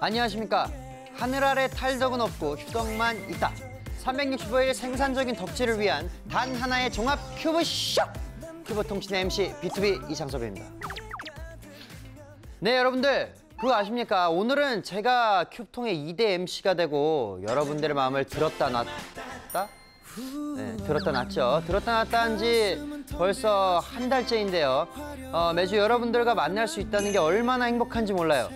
안녕하십니까. 하늘 아래 탈덕은 없고 휴덕만 있다. 365일 생산적인 덕질을 위한 단 하나의 종합 큐브쇼! 큐브통신의 MC B2B 이창섭입니다. 네, 여러분들 그거 아십니까? 오늘은 제가 큐브통의 2대 MC가 되고 여러분들의 마음을 들었다 놨다? 네, 들었다 놨죠. 들었다 놨다 한 지 벌써 한 달째인데요. 매주 여러분들과 만날 수 있다는 게 얼마나 행복한지 몰라요.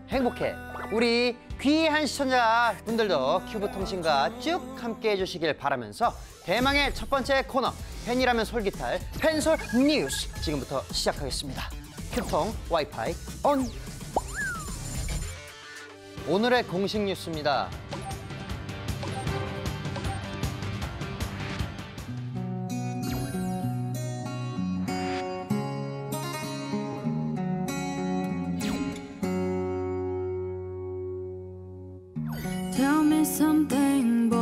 행복해. 우리 귀한 시청자분들도 큐브통신과 쭉 함께 해주시길 바라면서 대망의 첫 번째 코너 팬이라면 솔깃할 팬솔 뉴스 지금부터 시작하겠습니다. 큐브통 와이파이 온! 오늘의 공식 뉴스입니다. Tell me something, boy.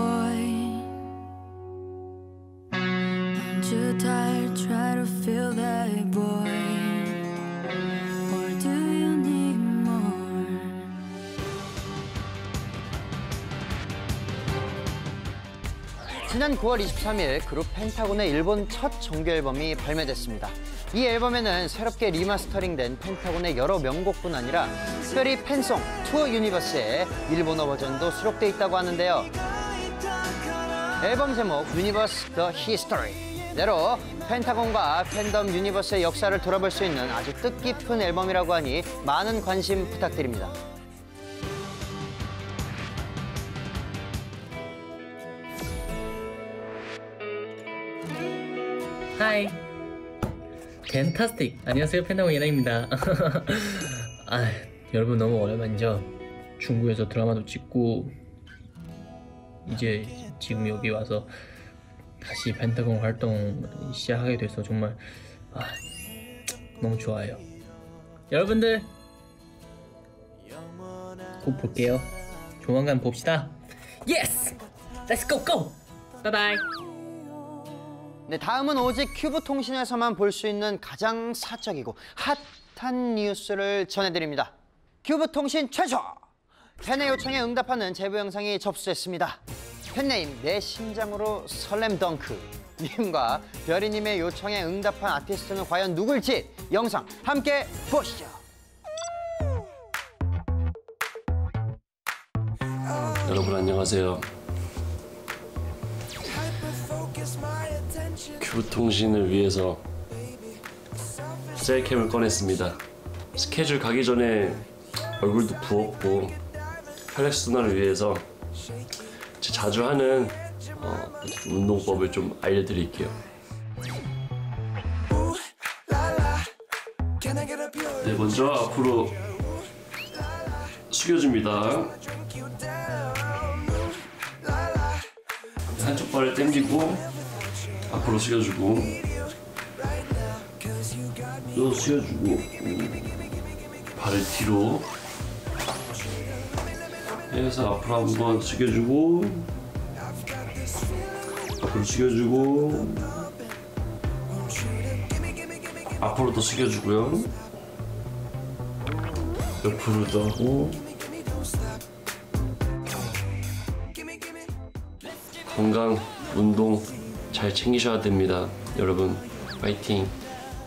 Aren't you tired? Try to feel that, boy. Or do you need more? 지난 9월 23일 그룹 펜타곤의 일본 첫 정규 앨범이 발매됐습니다. 이 앨범에는 새롭게 리마스터링된 펜타곤의 여러 명곡뿐 아니라 특별히 팬송 투어 유니버스의 일본어 버전도 수록돼 있다고 하는데요. 앨범 제목 유니버스 더 히스토리대로 펜타곤과 팬덤 유니버스의 역사를 돌아볼 수 있는 아주 뜻깊은 앨범이라고 하니 많은 관심 부탁드립니다. 하이 팬타스틱 안녕하세요 팬타곤 예나입니다. 여러분 너무 오랜만이죠. 중국에서 드라마도 찍고 이제 지금 여기 와서 다시 펜타곤 활동 시작하게 돼서 정말 너무 좋아요. 여러분들 곧 볼게요. 조만간 봅시다. 예스! 렛츠 고 고! 바이바이. 네, 다음은 오직 큐브통신에서만 볼 수 있는 가장 사적이고 핫한 뉴스를 전해드립니다. 큐브통신 최초! 팬의 요청에 응답하는 제보 영상이 접수됐습니다. 팬네임 내 심장으로 설렘 덩크 님과 별이님의 요청에 응답한 아티스트는 과연 누굴지 영상 함께 보시죠. 여러분 안녕하세요. 큐브통신을 위해서 셀캠을 꺼냈습니다. 스케줄 가기 전에 얼굴도 부었고 혈액순환을 위해서 자주 하는 운동법을 좀 알려드릴게요. 네, 먼저 앞으로 숙여줍니다. 한쪽 발을 당기고 앞으로 숙여주고 또 숙여주고 발을 뒤로 해서 앞으로 한번 숙여주고 앞으로 숙여주고 앞으로 더 숙여주고요. 옆으로도 하고 건강, 운동 잘 챙기셔야 됩니다. 여러분 파이팅.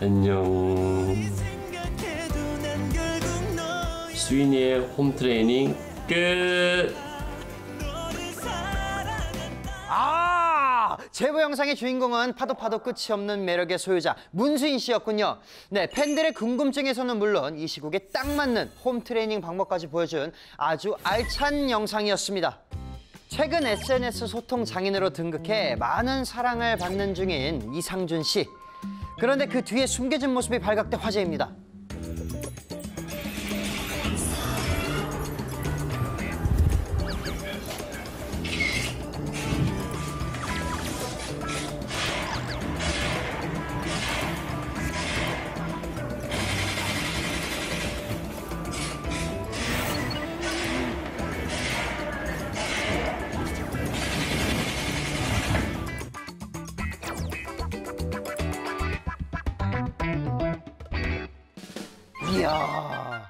안녕. 스위니의 홈트레이닝 끝. 제보 영상의 주인공은 파도 끝이 없는 매력의 소유자 문수인 씨였군요. 네, 팬들의 궁금증에서는 물론 이 시국에 딱 맞는 홈트레이닝 방법까지 보여준 아주 알찬 영상이었습니다. 최근 SNS 소통 장인으로 등극해 많은 사랑을 받는 중인 이상준 씨. 그런데 그 뒤에 숨겨진 모습이 발각돼 화제입니다. 이야,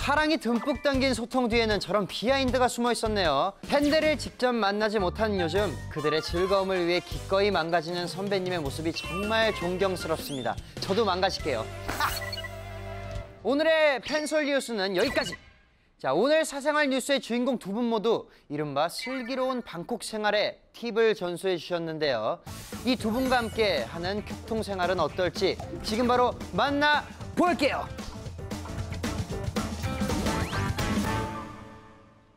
사랑이 듬뿍 담긴 소통 뒤에는 저런 비하인드가 숨어 있었네요. 팬들을 직접 만나지 못하는 요즘 그들의 즐거움을 위해 기꺼이 망가지는 선배님의 모습이 정말 존경스럽습니다. 저도 망가질게요. 오늘의 팬솔 뉴스는 여기까지. 자, 오늘 사생활 뉴스의 주인공 두 분 모두 이른바 슬기로운 방콕 생활에 팁을 전수해 주셨는데요. 이 두 분과 함께 하는 교통 생활은 어떨지 지금 바로 만나볼게요.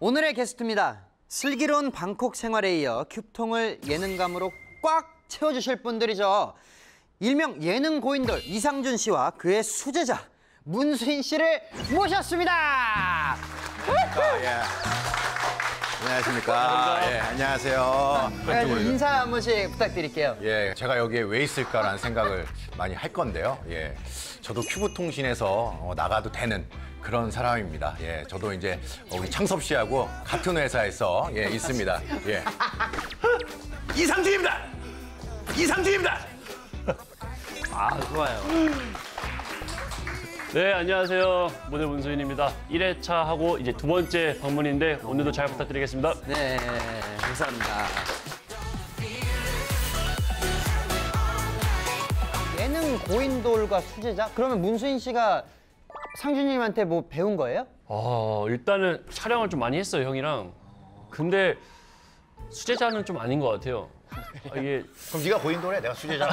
오늘의 게스트입니다. 슬기로운 방콕 생활에 이어 큐통을 예능감으로 꽉 채워주실 분들이죠. 일명 예능 고인돌 이상준 씨와 그의 수제자 문수인 씨를 모셨습니다. 예. 안녕하십니까. 예, 안녕하세요. 인사 한 번씩 부탁드릴게요. 예, 제가 여기에 왜 있을까라는 생각을 많이 할 건데요. 예, 저도 큐브통신에서 나가도 되는 그런 사람입니다. 예, 저도 이제 우리 창섭 씨하고 같은 회사에서 예, 있습니다. 예. 이상준입니다. 이상준입니다. 아, 좋아요. 네, 안녕하세요. 모델 문수인입니다. 1회차 하고 이제 두 번째 방문인데 오늘도 잘 부탁드리겠습니다. 네, 감사합니다. 예능 고인돌과 수제자? 그러면 문수인 씨가 상준님한테 뭐 배운 거예요? 일단은 촬영을 좀 많이 했어요, 형이랑. 근데 수제자는 좀 아닌 것 같아요. 이게 그럼 네가 고인돌해, 내가 수제자.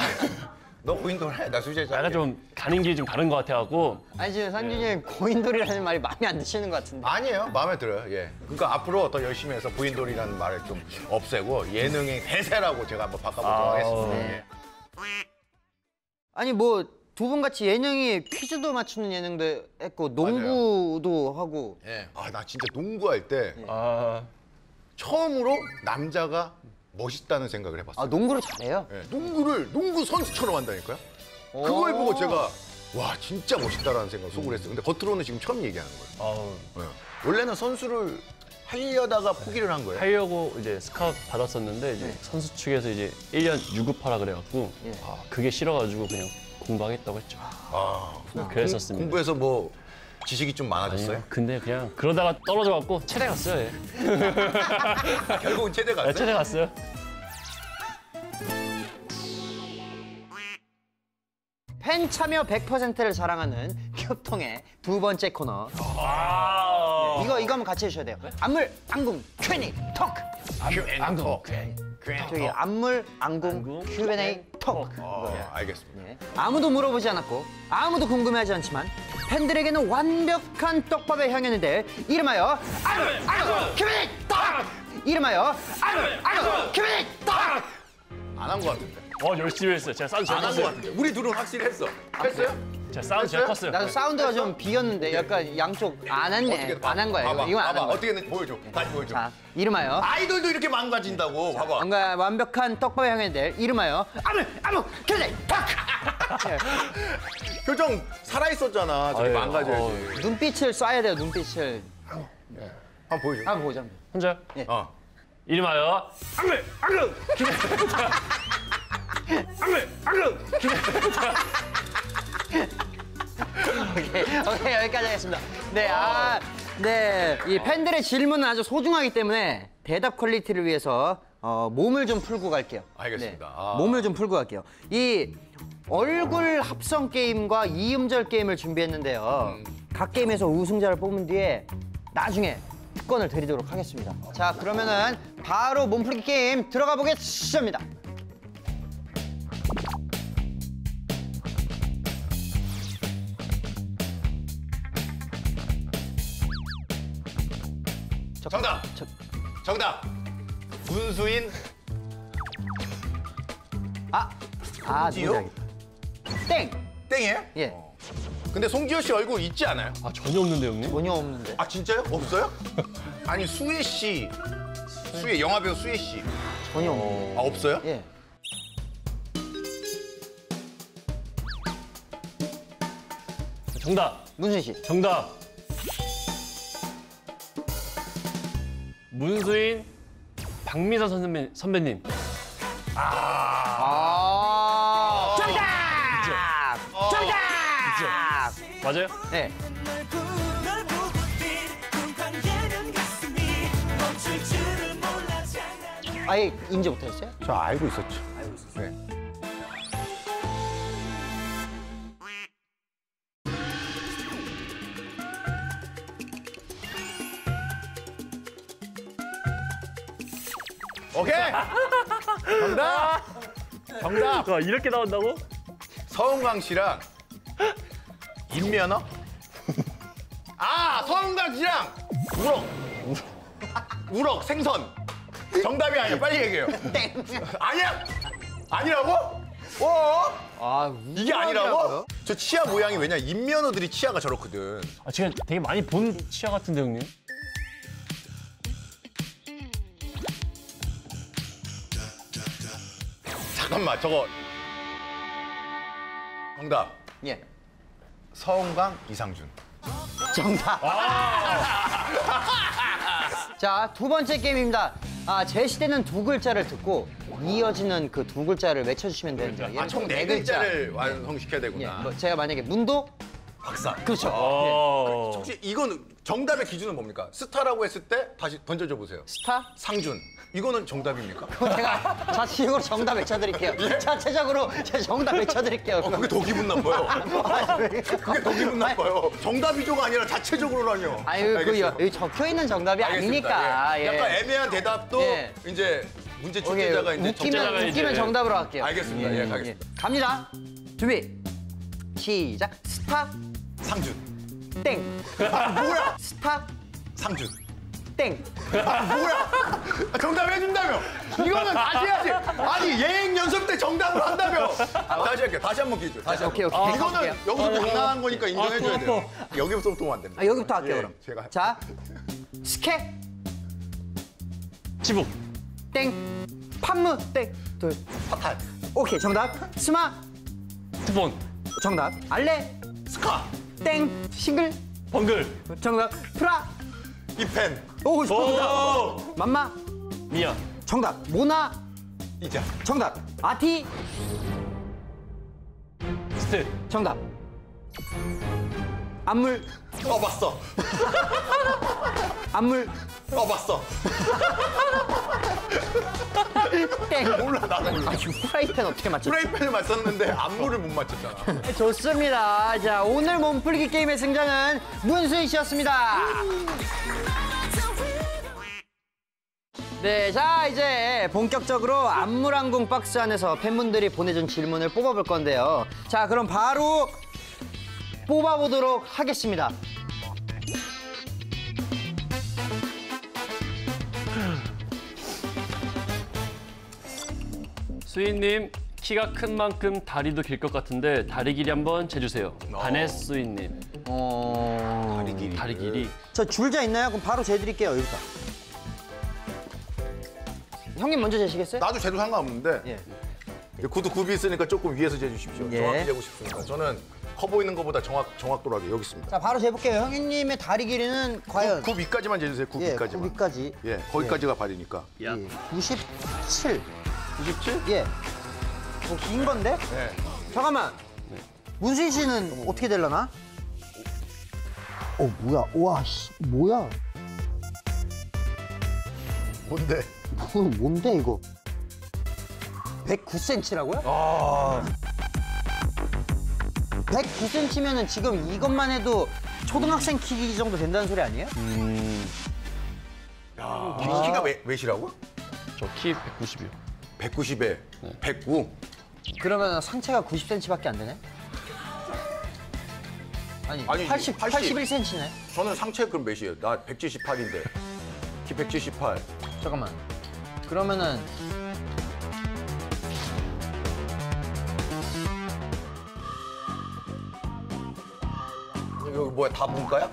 너 고인돌해, 나 수제자. 약간 좀 가는 길이 좀 다른 것 같아가지고. 아니, 지금 상준님 고인돌이라는 말이 마음에 안 드시는 것 같은데. 아니에요, 마음에 들어요. 예. 그러니까 앞으로 더 열심히 해서 고인돌이라는 말을 좀 없애고 예능의 대세라고 제가 한번 바꿔보도록 하겠습니다. 네. 아니, 뭐 두 분 같이 예능이 퀴즈도 맞추는 예능도 했고 농구도 하고. 예. 아, 나 진짜 농구할 때 아, 처음으로 남자가 멋있다는 생각을 해봤어요. 아, 농구를 잘해요? 예, 농구를 농구 선수처럼 한다니까요. 그걸 보고 제가 와 진짜 멋있다라는 생각 속으로 했어요. 근데 겉으로는 지금 처음 얘기하는 거예요. 예. 원래는 선수를 하려다가 포기를 한 거예요. 하려고 이제 스카우트 받았었는데 이제 선수 측에서 이제 1년 유급하라 그래갖고 그게 싫어가지고 그냥 공부하겠다고 했죠. 그랬었습니다. 공부해서 뭐 지식이 좀 많아졌어요? 아니요, 근데 그냥 그러다가 떨어져갖고 체대 갔어요. 예. 결국은 체대 갔어요? 체대 갔어요. 팬 참여 100%를 자랑하는 큐통의 두 번째 코너. 이거 한번 같이 해주셔야 돼요. 안물, 안궁, Q&A, 토크. 안궁. 저기 안물, 안궁, Q&A, 토크. 알겠습니다. 네. 아무도 물어보지 않았고 아무도 궁금해하지 않지만 팬들에게는 완벽한 떡밥의 향연이 될 이름하여 안물, 안궁, Q&A, 토크. 이름하여 안물, 안궁, Q&A, 토크. 안 한 것 같은데. 열심히 했어요. 제가 사운드 잘 안 한 것 컸어요. 같은데. 우리 둘은 확실히 했어. 했어요? 제가 사운드 잘 컸어요. 나도 사운드가 좀 비었는데 약간 양쪽 안 했네. 안 한 거예요. 봐봐, 이건 안 한 봐봐. 거야. 어떻게 했는지 보여줘. 다시 보여줘. 자, 이름하여 아이돌도 이렇게 망가진다고. 봐봐. 뭔가 완벽한 떡밥의 향연이 될 이름하여 안물, 안궁, Q&A, 토크. 표정 살아있었잖아. 저기 아유, 망가져야지. 눈빛을 쏴야 돼요. 눈빛을. 한번 보여줘. 한번 보자. 혼자 어. 이름하여 안물, 안궁, 안물, 안궁. 오케이, 여기까지 하겠습니다. 네, 네, 이 팬들의 질문은 아주 소중하기 때문에 대답 퀄리티를 위해서 몸을 좀 풀고 갈게요. 알겠습니다. 네, 몸을 좀 풀고 갈게요. 이 얼굴 합성 게임과 이음절 게임을 준비했는데요. 각 게임에서 우승자를 뽑은 뒤에 나중에 특권을 드리도록 하겠습니다. 자, 그러면은 바로 몸풀기 게임 들어가 보겠습니다. 정답. 정답. 문수인. 누구야? 땡! 땡이에요? 예, 근데 송지효 씨 얼굴 있지 않아요? 전혀 없는데 형님? 전혀 없는데. 아 진짜요? 없어요? 아니 수혜 씨. 수혜 영화배우 수혜 씨. 전혀 없는데. 아 없어요? 예. 정답. 문순 씨. 정답. 문수인 박미선 선배님. 정답! 정답! 맞아요? 네. 아예 인지 못하셨어요? 저 알고 있었죠. 네. 오케이! 정답! 정답! 와, 이렇게 나온다고? 서은광 씨랑 임면허? 아, 서은광 씨랑 우럭 생선. 정답이 아니야. 빨리 얘기해요. 아니야? 아니라고? 이게 아니라고? 저 치아 모양이 왜냐? 임면허들이 치아가 저렇거든. 아, 제가 되게 많이 본 치아 같은데, 형님? 잠깐만, 저거. 정답. 예. 서은광, 이상준. 정답. 자, 두 번째 게임입니다. 제 시대는 두 글자를 듣고 이어지는 그 두 글자를 외쳐주시면 되는데요. 총 네 글자를 완성시켜야 되구나. 뭐 제가 만약에 문도 박사. 그렇죠. 혹시 이건 정답의 기준은 뭡니까? 스타라고 했을 때 다시 던져줘 보세요. 스타? 상준. 이거는 정답입니까? 제가 자체적으로 정답 외쳐드릴게요. 자체적으로 제가 정답 외쳐드릴게요. 그게 더 기분 나빠요. 그게 더 기분 나빠요. 정답이죠가 아니라 자체적으로라뇨. 아유, 그 알겠어요. 여기 적혀 있는 정답이 알겠습니다. 아니니까. 예. 약간 애매한 대답도 예. 이제 문제 오케이, 출제자가 이제 웃기면 이제- 정답으로 할게요. 알겠습니다. 예, 가겠습니다. 예. 갑니다. 준비. 시작. 스타 상준. 땡. 뭐야? 스타 상준. 땡. 뭐야? 정답 해준다며. 이거는 다시 해야지. 아니 예행 연습 때 정답을 한다며. 다시 할게요. 다시 한번 기회 줘. 다시 오케이, 한번. 오케이. 이거는 할게요. 여기서 당당한 거니까 인정해줘야 돼요. 여기부터 보면 안 됩니다. 여기부터 할게요, 예, 그럼. 제가 자, 스케 지붕. 땡. 판무 땡. 둘. 파탈. 오케이, 정답. 스마 스폰. 정답. 알레 스카. 땡. 싱글 번글. 정답. 프라 이펜. 오, 정답. 오! 맘마 미야. 정답. 모나 이자. 정답. 아티 스트. 정답. 안물 봤어. 안물 봤어. 땡. 몰라 나는. 후라이팬 어떻게 맞췄지? 프라이팬을 맞췄는데 안무를 못 맞췄잖아. 좋습니다. 자, 오늘 몸풀기 게임의 승자는 문수희 씨였습니다. 네, 자, 이제 본격적으로 안무랑궁 박스 안에서 팬분들이 보내준 질문을 뽑아볼 건데요. 자, 그럼 바로 뽑아보도록 하겠습니다. 수인님, 키가 큰 만큼 다리도 길 것 같은데 다리 길이 한번 재주세요. 바네스 수인님. 다리 길이. 다리 길이. 저 줄자 있나요? 그럼 바로 재드릴게요, 여기다. 형님 먼저 재시겠어요? 나도 재도 상관없는데 예. 구두 굽이 있으니까 조금 위에서 재주십시오. 예. 정확히 재고 싶으니까. 저는 커 보이는 것보다 정확도하게 여기 있습니다. 자, 바로 재볼게요. 형님의 다리 길이는 과연? 굽 위까지만 재주세요. 굽 예, 위까지만. 위까지. 예, 거기까지가 발이니까. 야. 97. 97? 예. 긴 건데? 네. 잠깐만. 문수희 씨는 어떻게 되려나? 뭐야? 와, 씨, 뭐야? 뭔데? 뭔데 이거? 109cm라고요? 아, 109cm면은 지금 이것만 해도 초등학생 키 정도 된다는 소리 아니에요? 키가 몇이라고? 저 키 190이요. 190에 109. 그러면 상체가 90cm밖에 안 되네? 아니, 80, 81cm네? 저는 상체 그럼 몇이에요? 나 178인데. 키 178. 잠깐만. 그러면은 여기 뭐야? 다 문과야?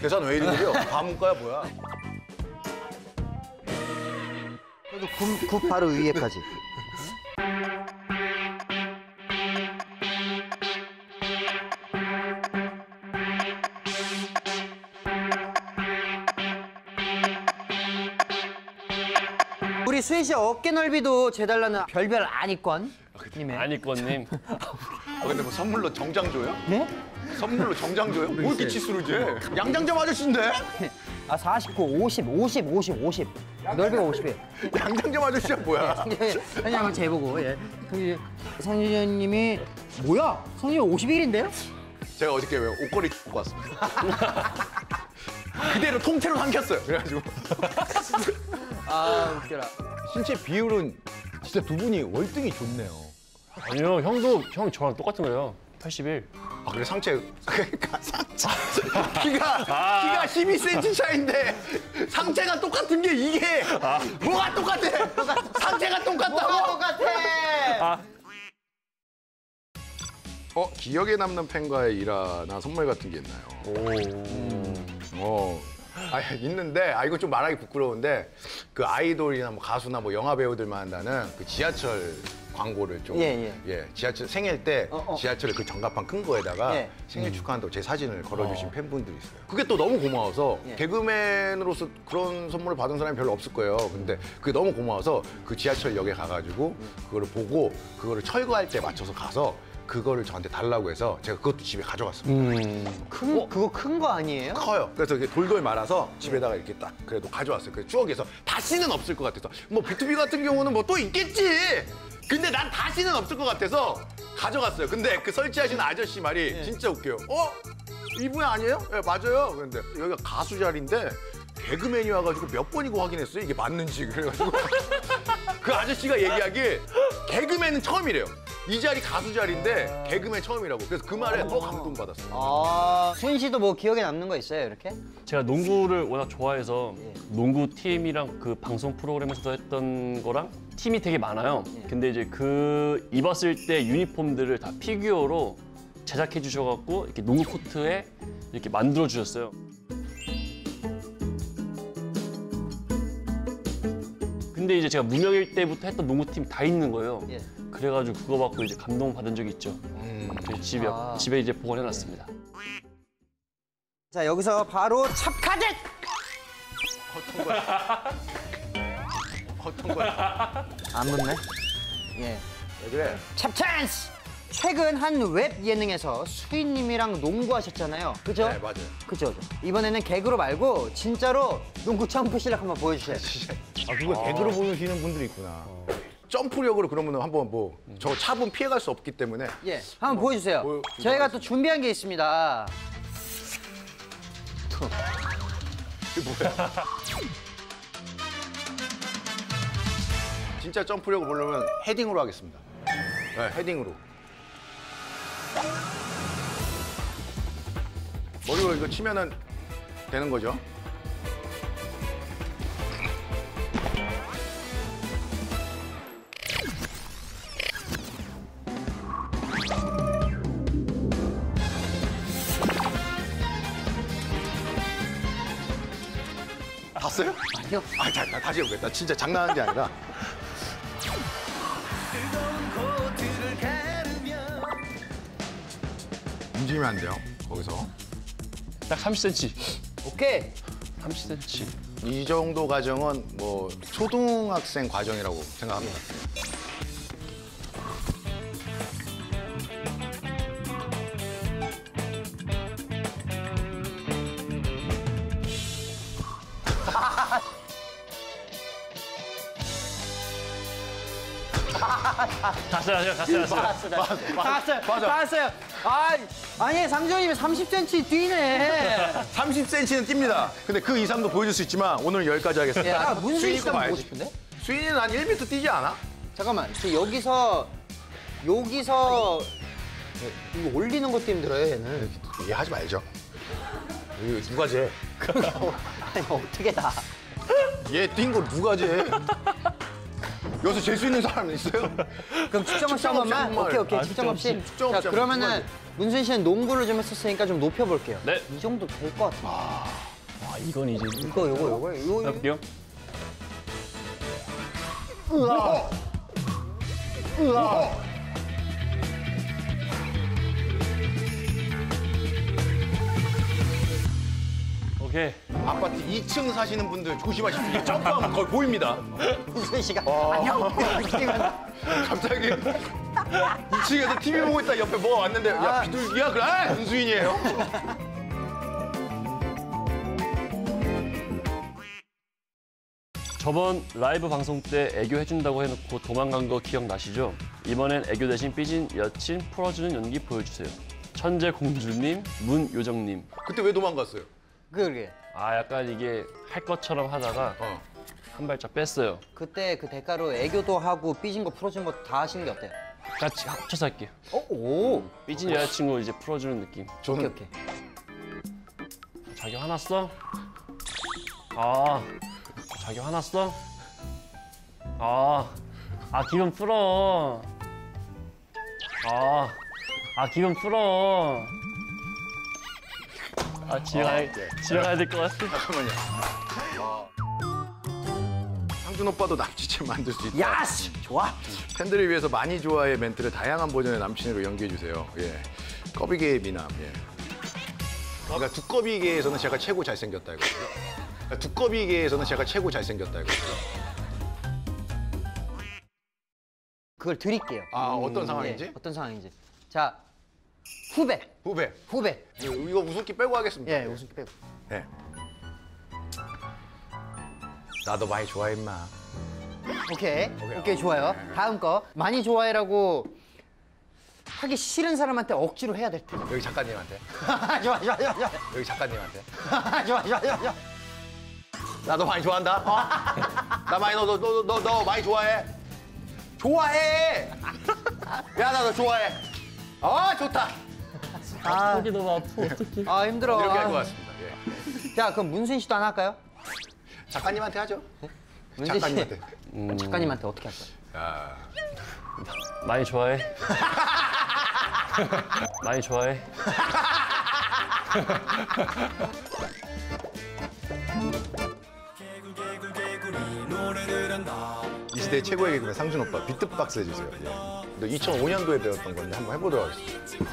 계산 왜 이리 느려? 다 문과야 뭐야? 그래도 굽 바로 위에까지. 우리 수희 씨 어깨 넓이도 재달라는 별별 안이권님의 안이권님. 근데 뭐 선물로 정장 줘요? 네? 선물로 정장 줘요? 뭐 이렇게 치수를 재? 양장점 아저씨인데? 아 49, 50, 50, 50, 50. 넓이가 50이에요. 양장점 아저씨야 뭐야? 상준이 한번 재보고. 예. 상준님이 뭐야? 상준이 51인데요? 제가 어저께 왜 옷걸이 입고 왔습니다. 그대로 통째로 삼켰어요. 그래가지고 아 웃겨라. 신체 비율은 진짜 두 분이 월등히 좋네요. 아니요, 형 저랑 똑같은 거예요. 81. 아 그래 상체 그러니까 상체 키가 12cm 차인데 상체가 똑같은 게 이게 뭐가 똑같아? 상체가 똑같다고? 똑같아. 기억에 남는 팬과의 일화나 선물 같은 게 있나요? 있는데 이거 좀 말하기 부끄러운데 그 아이돌이나 뭐 가수나 뭐 영화 배우들만 한다는 그 지하철 광고를 좀 지하철 생일 때 지하철에 그 전가판 큰 거에다가 생일 축하한다고 제 사진을 걸어주신 팬분들이 있어요. 그게 또 너무 고마워서 개그맨으로서 그런 선물을 받은 사람이 별로 없을 거예요. 근데 그게 너무 고마워서 그 지하철역에 가가지고 그거를 보고 그거를 철거할 때 맞춰서 가서 그거를 저한테 달라고 해서 제가 그것도 집에 가져갔습니다. 그거 큰 거 아니에요? 커요. 그래서 이렇게 돌돌 말아서 집에다가 이렇게 딱 그래도 가져왔어요. 그래서 추억에서 다시는 없을 것 같아서 뭐 B2B 같은 경우는 뭐 또 있겠지. 근데 난 다시는 없을 것 같아서 가져갔어요. 근데 그 설치하신 아저씨 말이 진짜 웃겨요. 이분 아니에요? 네, 맞아요. 그런데 여기가 가수 자리인데 개그맨이 와가지고 몇 번이고 확인했어요. 이게 맞는지. 그래가지고 그 아저씨가 얘기하길 개그맨은 처음이래요. 이 자리 가수 자리인데 개그맨 처음이라고. 그래서 그 말에 더 감동받았어요. 수인 씨도 뭐 기억에 남는 거 있어요, 이렇게? 제가 농구를 워낙 좋아해서 농구 팀이랑 그 방송 프로그램에서도 했던 거랑 팀이 되게 많아요. 근데 이제 그 입었을 때 유니폼들을 다 피규어로 제작해 주셔갖고 이렇게 농구 코트에 이렇게 만들어 주셨어요. 근데 이제 제가 무명일 때부터 했던 농구팀 다 있는 거예요. 그래가지고 그거 받고 이제 감동받은 적이 있죠. 그래서 집에 이제 보관해놨습니다. 자, 여기서 바로 찹카젯! 어떤 거야? 안 묻네? 예. 왜 그래? 찹찬스! 최근 한 웹 예능에서 수인님이랑 농구하셨잖아요. 그죠? 네, 맞아요. 그죠? 이번에는 개그로 말고 진짜로 농구 점프 실력 한번 보여주세요. 그걸 개그로 보시는 분들이 있구나. 점프력으로 그러면 한번 뭐 저 차분 피해갈 수 없기 때문에 예, 한번 보여주세요. 저희가 또 준비한 게 있습니다. 이게 뭐야? 진짜 점프력을 보려면 헤딩으로 하겠습니다. 네, 헤딩으로. 머리로 이거 치면은 되는 거죠? 봤어요? 아니요. 다시 해보겠다. 진짜 장난하는 게 아니라. 움직이면 안 돼요, 거기서. 딱 30cm. 오케이. 30cm. 이 정도 과정은 뭐 초등학생 과정이라고 생각합니다. 갔어요. 봤어요. 아니 상준님이 30cm 뛰네. 30cm는 뜁니다. 근데 그 이상도 보여줄 수 있지만 오늘 여기까지 하겠습니다. 문수인 씨도 한번 보고 봐야지. 싶은데? 수인이는 한 1m 뛰지 않아? 잠깐만, 여기서 이거 올리는 것도 힘들어요, 얘는. 얘 하지 말죠. 이거 누가 재? 아니 어떻게 다? 얘 뛴 거 누가 재? 여기서 잴 수 있는 사람 있어요? 그럼 측정 없이 한 번만? 오케이, 측정 없이. 측정 없이 자, 그러면은 한번 문수인 씨는 농구를 좀 했었으니까 좀 높여볼게요. 네. 이 정도 될 것 같은데. 이건 이제 요거. 해볼게요. 오케이. 아파트 2층 사시는 분들 조심하십시오. 이게 점프하면 거의 보입니다. 문수인 씨가 안녕. 갑자기 2층에서 TV 보고 있다 옆에 뭐가 왔는데 야 비둘기야? 그래? 문수인이에요. 저번 라이브 방송 때 애교 해준다고 해놓고 도망간 거 기억나시죠? 이번엔 애교 대신 삐진 여친 풀어주는 연기 보여주세요. 천재 공주님, 문요정님. 그때 왜 도망갔어요? 그러게. 아 약간 이게 할 것처럼 하다가 한 발짝 뺐어요. 그때 그 대가로 애교도 하고 삐진 거 풀어준 거 다 하시는 게 어때요? 같이 합쳐서 할게요. 오. 삐진 여자친구 이제 풀어주는 느낌. 오케이 오케이. 자기 화났어? 아, 자기 화났어? 기분 풀어. 기분 풀어. 집에 가야 될 것 같아. 잠깐만요. 상준 오빠도 남친을 만들 수 있다. 야씨 좋아. 팬들을 위해서 많이 좋아해 멘트를 다양한 버전의 남친으로 연기해 주세요. 예. 꺼비계의 미남. 예. 그러니까 두꺼비계에서는 제가 최고 잘생겼다 이거죠. 그러니까 두꺼비계에서는 제가 최고 잘생겼다 이거죠. 그걸 드릴게요. 어떤 상황인지? 네, 어떤 상황인지. 자 후배. 후배. 이거 웃음기 빼고 하겠습니다. 예, 웃음기 빼고. 예. 나도 많이 좋아해 임마. 오케이 좋아요. 다음 거 많이 좋아해라고 하기 싫은 사람한테 억지로 해야 될 듯. 여기 작가님한테. 좋아. 여기 작가님한테. 좋아. 나도 많이 좋아한다. 나 많이 너 많이 좋아해. 좋아해. 야 나 너 좋아해. 좋다. 속이 너무 아파 어떡해. 힘들어. 이렇게 할 것 같습니다. 예. 자 그럼 문순 씨도 하나 할까요? 작가님한테 하죠. 문순 씨. 작가님한테. 작가님한테 어떻게 할 거예요? 야. 많이 좋아해. 많이 좋아해. 이 시대 최고의 개그맨 상준 오빠 비트박스 해주세요. 예. 2005년도에 배웠던 건데 한번 해보도록 하겠습니다.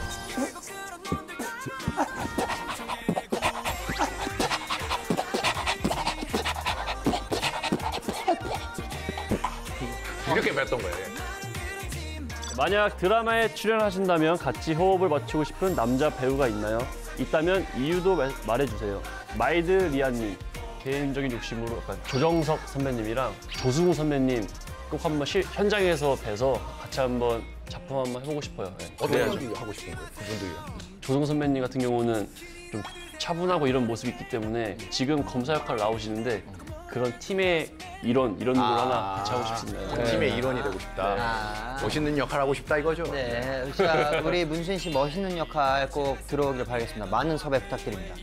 이렇게 배웠던 거예요. 만약 드라마에 출연하신다면 같이 호흡을 맞추고 싶은 남자 배우가 있나요? 있다면 이유도 말해주세요. 마이드 리아님, 개인적인 욕심으로 약간 조정석 선배님이랑 조승우 선배님 꼭 한번 현장에서 뵈서 같이 한번 작품 한번 해보고 싶어요. 네. 어떤 그래야죠. 연기 하고 싶은 거예요? 그분들이요? 조승우 선배님 같은 경우는 좀 차분하고 이런 모습이 있기 때문에 지금 검사 역할 나오시는데 그런 팀의 이런 걸 하나 같이 하고 싶습니다. 그 팀의 일원이 되고 싶다. 멋있는 역할 하고 싶다 이거죠? 네, 자 우리 문순 씨 멋있는 역할 꼭 들어오길 바라겠습니다. 많은 섭외 부탁드립니다.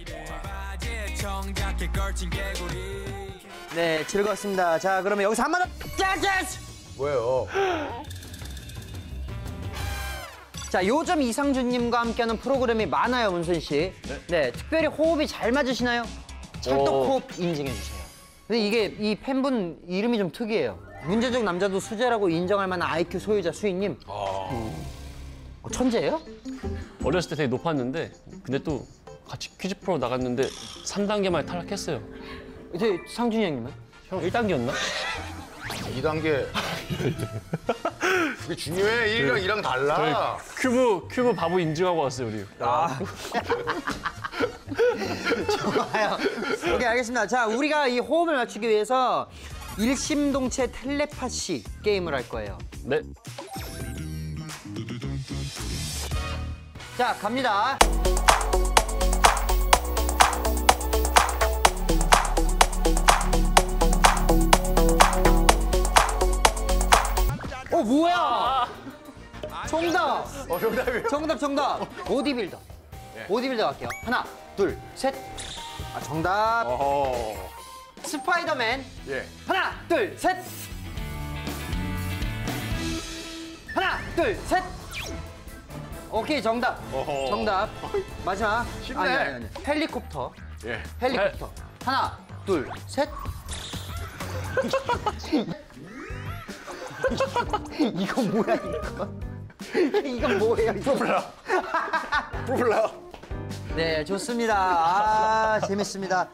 네, 즐거웠습니다. 자, 그러면 여기서 한번 더. 뭐예요? 자, 요즘 이상준님과 함께하는 프로그램이 많아요, 문순 씨. 네, 특별히 호흡이 잘 맞으시나요? 찰떡호흡 인증해 주세요. 근데 이게 이 팬분 이름이 좀 특이해요. 문제적 남자도 수재라고 인정할 만한 IQ 소유자 수인님. 천재예요? 어렸을 때 되게 높았는데 근데 또 같이 퀴즈 프로 나갔는데 3단계만에 탈락했어요. 이제 상준이 형님은? 형 1단계였나? 2단계. 그게 중요해. 1이랑 2랑 달라. 큐브 바보 인증하고 왔어요, 우리. 좋아요. 오케이, 알겠습니다. 자, 우리가 이 호흡을 맞추기 위해서 일심동체 텔레파시 게임을 할 거예요. 네. 자, 갑니다. 뭐야? 정답! 정답이에요. 정답. 보디빌더. 보디빌더 갈게요. 하나, 둘, 셋. 정답. 스파이더맨. 예. 하나, 둘, 셋. 하나, 둘, 셋. 오케이, 정답. 어허. 정답. 마지막. 쉽네. 아니. 헬리콥터. 예. 헬리콥터. 하나, 둘, 셋. 이건 뭐야, 이거? 이건 뭐예요, 이거? 프로펠러. 네, 좋습니다. 재밌습니다.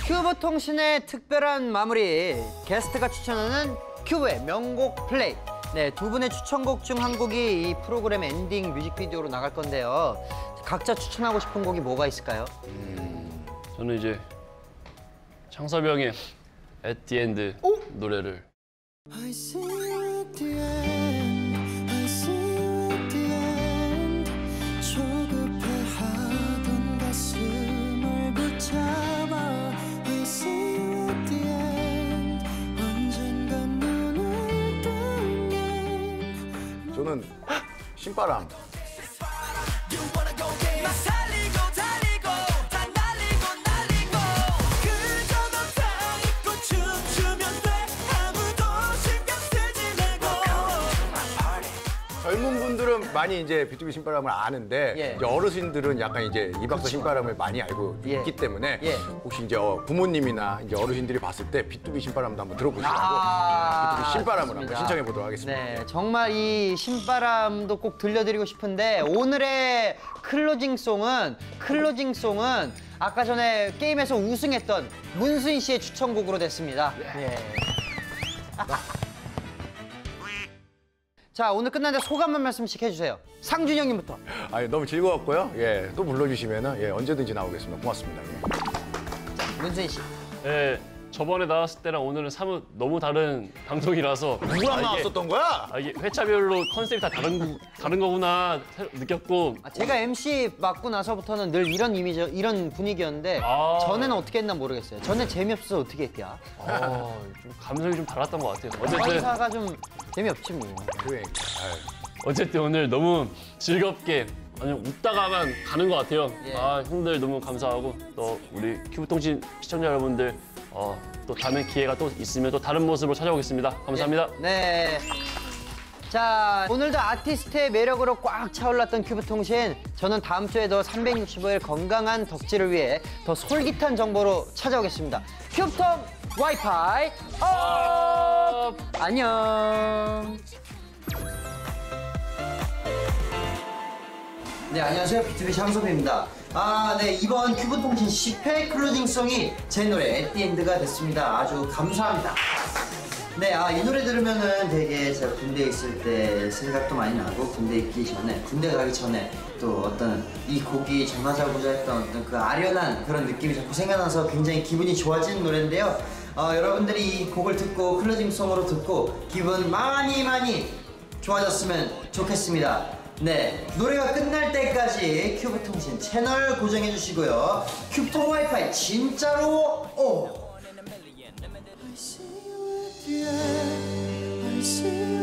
큐브 통신의 특별한 마무리. 게스트가 추천하는 큐브의 명곡 플레이. 네, 두 분의 추천곡 중 한 곡이 이 프로그램 엔딩 뮤직비디오로 나갈 건데요. 각자 추천하고 싶은 곡이 뭐가 있을까요? 저는 이제 창섭이 형의 At the End 노래를 I see you at the end. I see you at the end. 조급해하던 가슴을 붙잡아. I see you at the end. 언젠간 눈을 뜨면. 저는 신바람. 나 살리고 달리고 다 날리고 날리고 그저 너 다 잊고 춤추면 돼 아무도 신경 쓰지 말고. 젊은 분들은 많이 이제 비투비 신바람을 아는데 예. 이제 어르신들은 약간 이제 이박사 신바람을 많이 알고 예. 있기 때문에 예. 혹시 이제 부모님이나 이제 어르신들이 봤을 때 비투비 신바람도 한번 들어보시라고 비투비 신바람을 한번 좋습니다. 신청해 보도록 하겠습니다. 네, 정말 이 신바람도 꼭 들려드리고 싶은데 오늘의 클로징송은 아까 전에 게임에서 우승했던 문수인 씨의 추천곡으로 됐습니다. 예. 자, 오늘 끝났는데 소감 한 말씀씩 해주세요. 상준 형님부터. 아니, 너무 즐거웠고요. 예, 또 불러주시면은 예, 언제든지 나오겠습니다. 고맙습니다. 예. 문수인 씨. 예, 저번에 나왔을 때랑 오늘은 사뭇 너무 다른 방송이라서 누구랑 이게- 나왔었던 거야? 이게 회차별로 컨셉이 다 다른 거구나 느꼈고 제가 MC 맡고 나서부터는 늘 이런 이미지, 이런 분위기였는데 아. 전에는 어떻게 했나 모르겠어요. 전에 재미없어서 어떻게 했냐? 좀 감성이 좀 달랐던 것 같아요. 어쨌든 의사가 좀 재미없지 뭐. 그러니까. 아유. 어쨌든 오늘 너무 즐겁게 아니 웃다가만 가는 것 같아요. 예. 아 형들 너무 감사하고 또 우리 큐브통신 시청자 여러분들 또 다음에 기회가 또 있으면 또 다른 모습으로 찾아오겠습니다. 감사합니다. 네. 자, 오늘도 아티스트의 매력으로 꽉 차올랐던 큐브통신. 저는 다음 주에 더 365일 건강한 덕질을 위해 더 솔깃한 정보로 찾아오겠습니다. 큐브통 와이파이 업! 안녕. 네, 안녕하세요. 비투비 장섭입니다. 네, 이번 큐브통신 10회 클로징송이 제 노래 앳디엔드가 됐습니다. 아주 감사합니다. 네, 이 노래 들으면은 되게 제가 군대에 있을 때 생각도 많이 나고 군대 가기 전에 또 어떤 이 곡이 전하자고자 했던 어떤 그 아련한 그런 느낌이 자꾸 생각나서 굉장히 기분이 좋아지는 노래인데요. 여러분들이 이 곡을 듣고 클로징송으로 듣고 기분 많이 좋아졌으면 좋겠습니다. 네, 노래가 끝날 때까지 큐브통신 채널 고정해 주시고요. 큐브통 와이파이 진짜로 오! I see you at the end. I see you